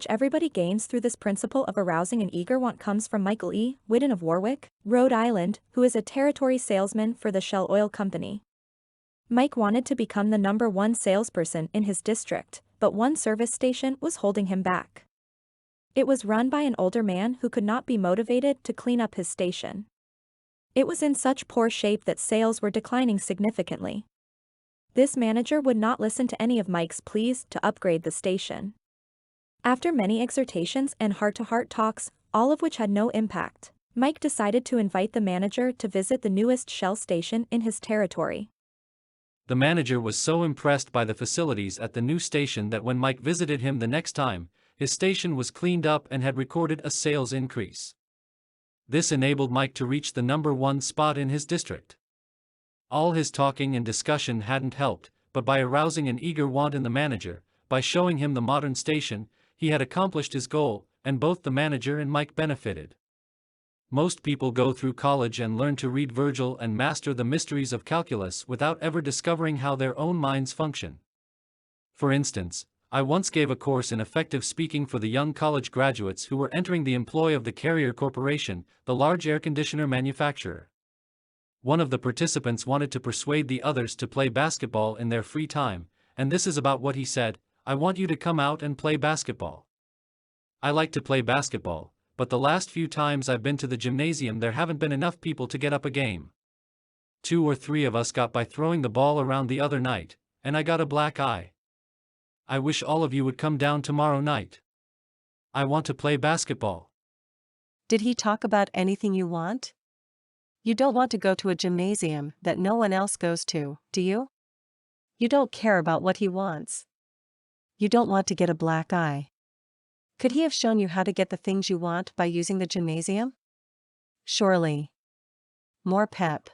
everybody gains through this principle of arousing an eager want comes from Michael E. Whiddon of Warwick, Rhode Island, who is a territory salesman for the Shell Oil Company. Mike wanted to become the #1 salesperson in his district, but one service station was holding him back. It was run by an older man who could not be motivated to clean up his station. It was in such poor shape that sales were declining significantly. This manager would not listen to any of Mike's pleas to upgrade the station. After many exhortations and heart-to-heart talks, all of which had no impact, Mike decided to invite the manager to visit the newest Shell station in his territory. The manager was so impressed by the facilities at the new station that when Mike visited him the next time, his station was cleaned up and had recorded a sales increase. This enabled Mike to reach the #1 spot in his district. All his talking and discussion hadn't helped, but by arousing an eager want in the manager, by showing him the modern station, he had accomplished his goal, and both the manager and Mike benefited. Most people go through college and learn to read Virgil and master the mysteries of calculus without ever discovering how their own minds function. For instance, I once gave a course in effective speaking for the young college graduates who were entering the employ of the Carrier Corporation, the large air conditioner manufacturer. One of the participants wanted to persuade the others to play basketball in their free time, and this is about what he said: "I want you to come out and play basketball. I like to play basketball, but the last few times I've been to the gymnasium there haven't been enough people to get up a game. 2 or 3 of us got by throwing the ball around the other night, and I got a black eye. I wish all of you would come down tomorrow night. I want to play basketball." Did he talk about anything you want? You don't want to go to a gymnasium that no one else goes to, do you? You don't care about what he wants. You don't want to get a black eye. Could he have shown you how to get the things you want by using the gymnasium? Surely. More pep.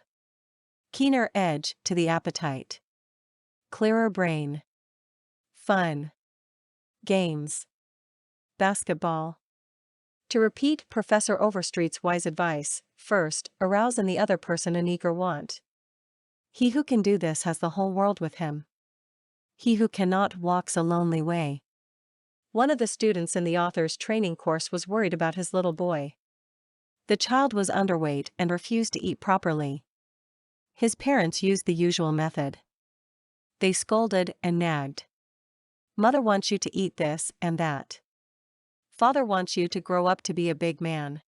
Keener edge to the appetite. Clearer brain. Fun. Games. Basketball. To repeat Professor Overstreet's wise advice, first, arouse in the other person an eager want. He who can do this has the whole world with him. He who cannot walks a lonely way. One of the students in the author's training course was worried about his little boy. The child was underweight and refused to eat properly. His parents used the usual method. They scolded and nagged. Mother wants you to eat this and that. Father wants you to grow up to be a big man.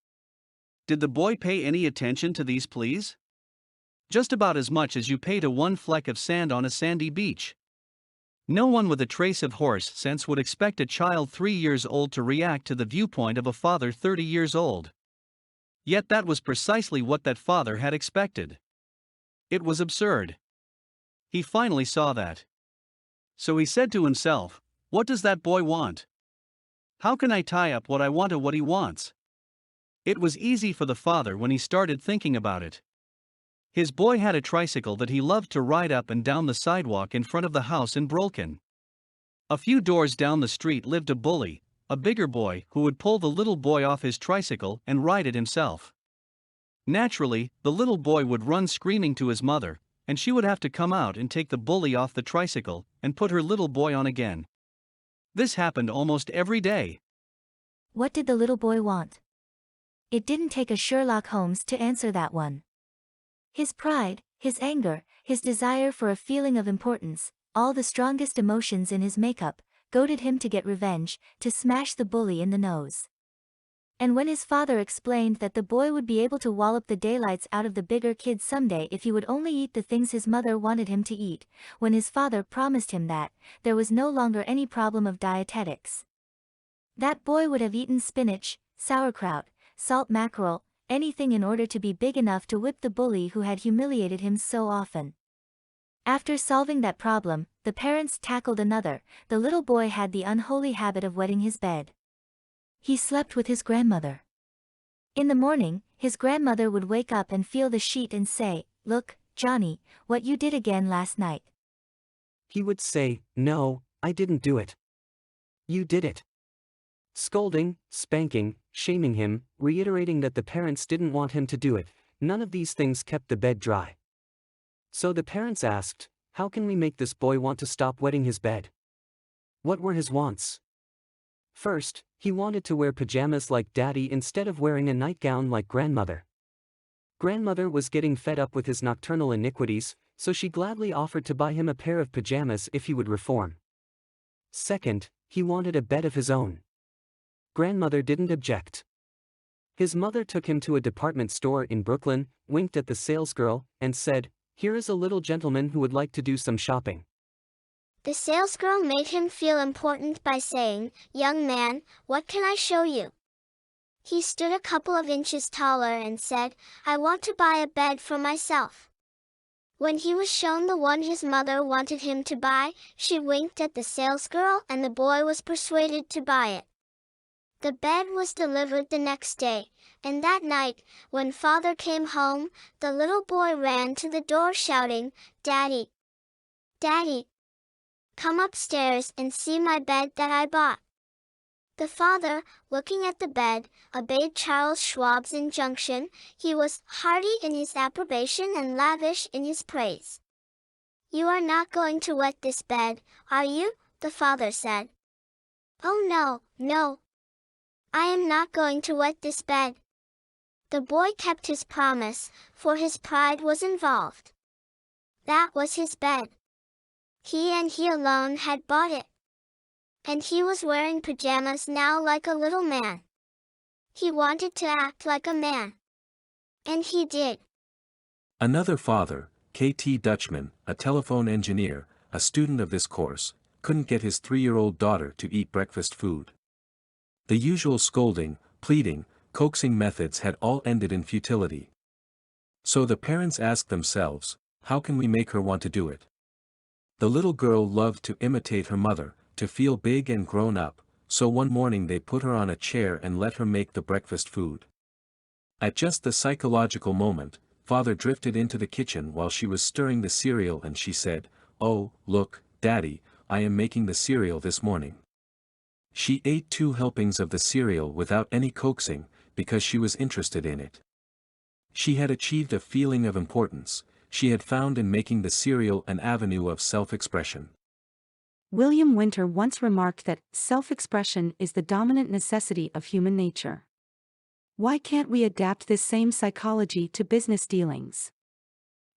Did the boy pay any attention to these pleas? Just about as much as you pay to one fleck of sand on a sandy beach. No one with a trace of horse sense would expect a child 3 years old to react to the viewpoint of a father 30 years old. Yet that was precisely what that father had expected. It was absurd. He finally saw that. So he said to himself, "What does that boy want? How can I tie up what I want to what he wants?" It was easy for the father when he started thinking about it. His boy had a tricycle that he loved to ride up and down the sidewalk in front of the house in Brolken. A few doors down the street lived a bully, a bigger boy who would pull the little boy off his tricycle and ride it himself. Naturally, the little boy would run screaming to his mother, and she would have to come out and take the bully off the tricycle and put her little boy on again. This happened almost every day. What did the little boy want? It didn't take a Sherlock Holmes to answer that one. His pride, his anger, his desire for a feeling of importance, all the strongest emotions in his makeup, goaded him to get revenge, to smash the bully in the nose. And when his father explained that the boy would be able to wallop the daylights out of the bigger kid someday if he would only eat the things his mother wanted him to eat, when his father promised him that, there was no longer any problem of dietetics. That boy would have eaten spinach, sauerkraut, salt mackerel, anything in order to be big enough to whip the bully who had humiliated him so often. After solving that problem, the parents tackled another. The little boy had the unholy habit of wetting his bed. He slept with his grandmother. In the morning, his grandmother would wake up and feel the sheet and say, "Look, Johnny, what you did again last night." He would say, "No, I didn't do it. You did it." Scolding, spanking, shaming him, reiterating that the parents didn't want him to do it, none of these things kept the bed dry. So the parents asked, "How can we make this boy want to stop wetting his bed?" What were his wants? First, he wanted to wear pajamas like Daddy instead of wearing a nightgown like Grandmother. Grandmother was getting fed up with his nocturnal iniquities, so she gladly offered to buy him a pair of pajamas if he would reform. Second, he wanted a bed of his own. Grandmother didn't object. His mother took him to a department store in Brooklyn, winked at the salesgirl, and said, "Here is a little gentleman who would like to do some shopping." The salesgirl made him feel important by saying, "Young man, what can I show you?" He stood a couple of inches taller and said, "I want to buy a bed for myself." When he was shown the one his mother wanted him to buy, she winked at the salesgirl and the boy was persuaded to buy it. The bed was delivered the next day, and that night, when father came home, the little boy ran to the door shouting, "Daddy! Daddy! Come upstairs and see my bed that I bought." The father, looking at the bed, obeyed Charles Schwab's injunction. He was hearty in his approbation and lavish in his praise. "You are not going to wet this bed, are you?" the father said. "Oh no, no. I am not going to wet this bed." The boy kept his promise, for his pride was involved. That was his bed. He and he alone had bought it. And he was wearing pajamas now like a little man. He wanted to act like a man. And he did. Another father, HTWm, a telephone engineer, a student of this course, couldn't get his 3-year-old daughter to eat breakfast food. The usual scolding, pleading, coaxing methods had all ended in futility. So the parents asked themselves, how can we make her want to do it? The little girl loved to imitate her mother, to feel big and grown up, so one morning they put her on a chair and let her make the breakfast food. At just the psychological moment, father drifted into the kitchen while she was stirring the cereal and she said, "Oh, look, Daddy, I am making the cereal this morning." She ate 2 helpings of the cereal without any coaxing, because she was interested in it. She had achieved a feeling of importance. She had found in making the cereal an avenue of self-expression. William Winter once remarked that self-expression is the dominant necessity of human nature. Why can't we adapt this same psychology to business dealings?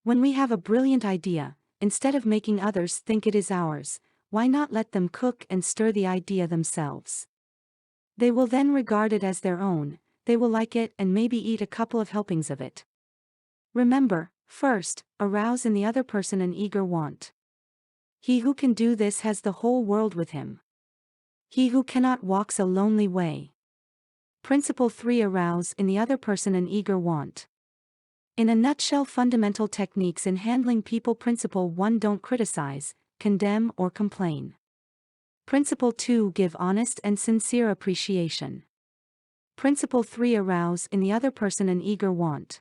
When we have a brilliant idea, instead of making others think it is ours, why not let them cook and stir the idea themselves? They will then regard it as their own, they will like it and maybe eat a couple of helpings of it. Remember, first, arouse in the other person an eager want. He who can do this has the whole world with him. He who cannot walks a lonely way. Principle 3. Arouse in the other person an eager want. In a nutshell, fundamental techniques in handling people. Principle 1. Don't criticize, condemn or complain. Principle 2. Give honest and sincere appreciation. Principle 3. Arouse in the other person an eager want.